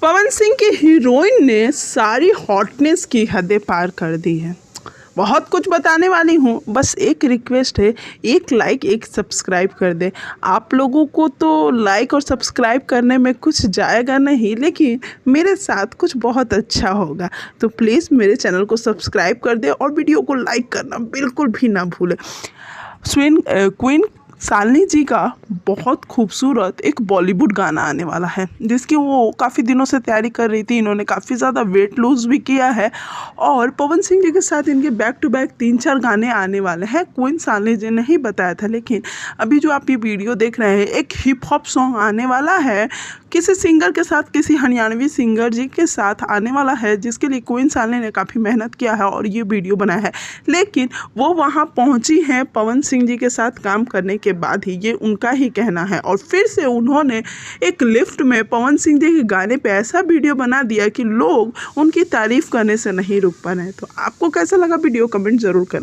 पवन सिंह की हीरोइन ने सारी हॉटनेस की हदें पार कर दी है। बहुत कुछ बताने वाली हूँ, बस एक रिक्वेस्ट है, एक लाइक एक सब्सक्राइब कर दे। आप लोगों को तो लाइक और सब्सक्राइब करने में कुछ जाएगा नहीं, लेकिन मेरे साथ कुछ बहुत अच्छा होगा। तो प्लीज़ मेरे चैनल को सब्सक्राइब कर दे और वीडियो को लाइक करना बिल्कुल भी ना भूलें। क्वीन शालिनी जी का बहुत खूबसूरत एक बॉलीवुड गाना आने वाला है, जिसकी वो काफ़ी दिनों से तैयारी कर रही थी। इन्होंने काफ़ी ज़्यादा वेट लूज़ भी किया है और पवन सिंह जी के साथ इनके बैक टू बैक 3-4 गाने आने वाले हैं। क्वीन शालिनी जी ने ही बताया था, लेकिन अभी जो आप ये वीडियो देख रहे हैं, एक हिप हॉप सॉन्ग आने वाला है किसी सिंगर के साथ, किसी हरियाणवी सिंगर जी के साथ आने वाला है, जिसके लिए क्वीन शालिनी ने काफ़ी मेहनत किया है और ये वीडियो बनाया है। लेकिन वो वहाँ पहुँची हैं पवन सिंह जी के साथ काम करने के बाद ही, ये उनका ही कहना है। और फिर से उन्होंने एक लिफ्ट में पवन सिंह जी के गाने पे ऐसा वीडियो बना दिया कि लोग उनकी तारीफ़ करने से नहीं रुक पा रहे हैं। तो आपको कैसा लगा वीडियो, कमेंट ज़रूर करें।